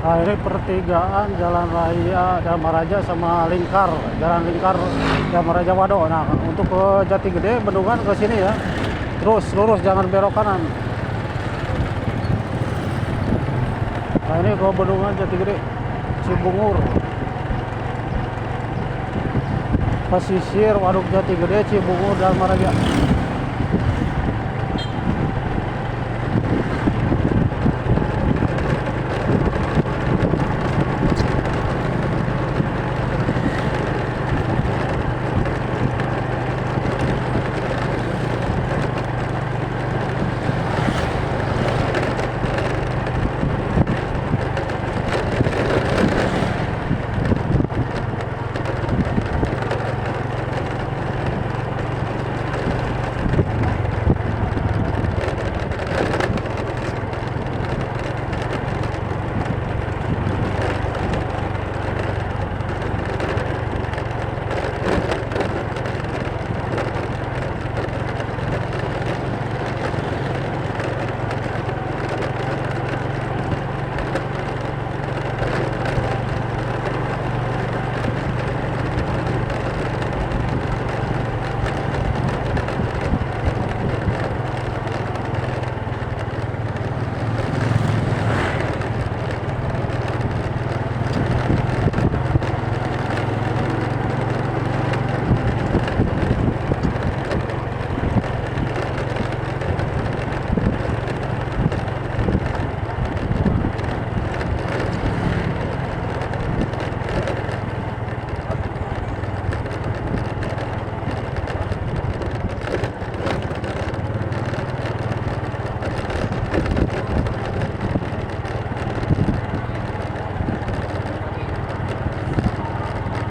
Nah, ini pertigaan Jalan Raya Damaraja sama Lingkar, Jalan Lingkar Damaraja Wado. Nah, untuk ke Jati Gede, Bendungan ke sini ya. Terus lurus, jangan belok kanan. Nah, ini ke Bendungan Jati Gede, Cibungur, pesisir Waduk Jati Gede, Cibungur, Damaraja.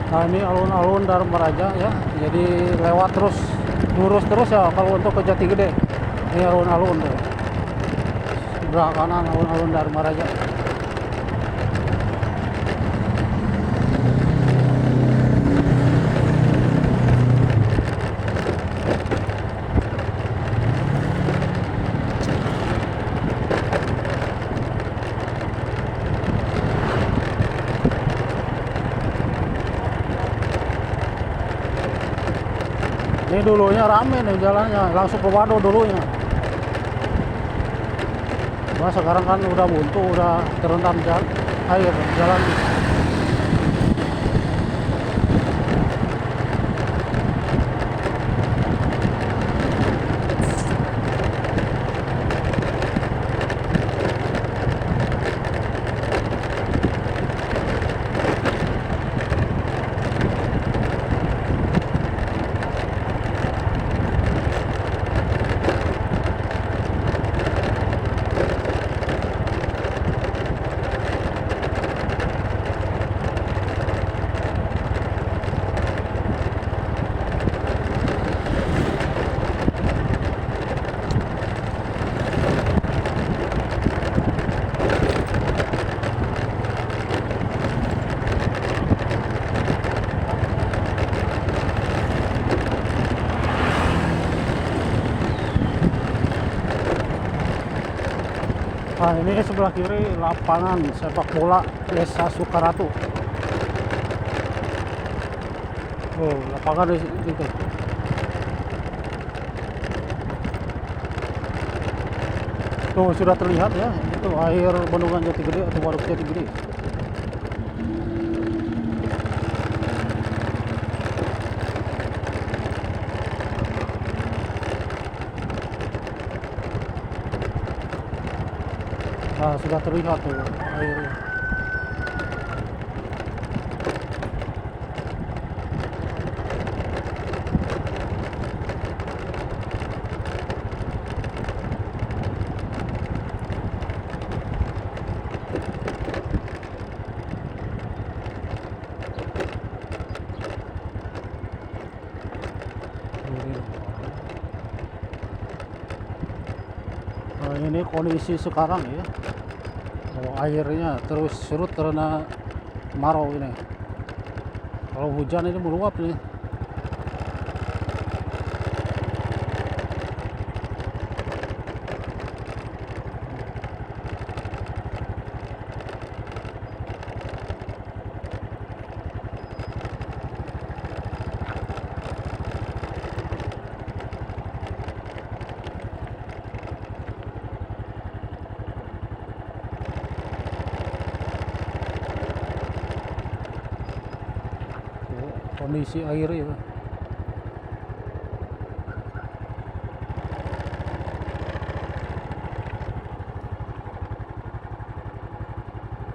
Nah, ini alun-alun Damaraja ya. Jadi lewat terus, lurus terus ya kalau untuk ke Jati Gede. Ini alun-alun tuh. Sebelah kanan alun-alun Damaraja. Ini dulunya rame nih jalannya, langsung ke Wado dulunya. Nah, sekarang kan udah buntu, udah terendam air jalan. Nah, ini sebelah kiri lapangan sepak bola Desa Sukaratu. Oh, lapangan di situ. Tuh sudah terlihat ya, itu air Bendungan Jati Gede atau Waduk Jati Gede. Nah, sudah terlihat tuh airnya. Nah, ini kondisi sekarang ya. Oh, airnya terus surut karena kemarau ini. Kalau hujan ini meluap nih. kondisi air itu.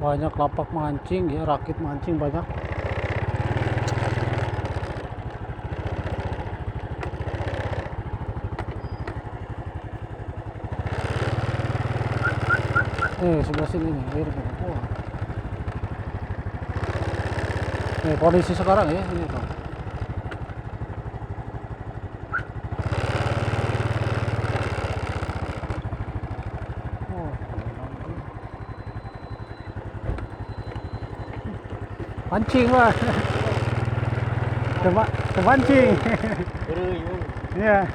Banyak lapak mancing ya, rakit mancing banyak. Sebelah sini nih air. Wah. Kondisi sekarang ya ini tuh. Oh, pancing lah. Kepancing. Iya.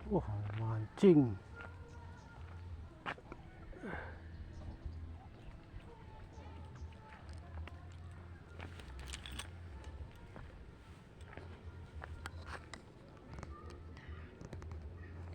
Wah, mancing.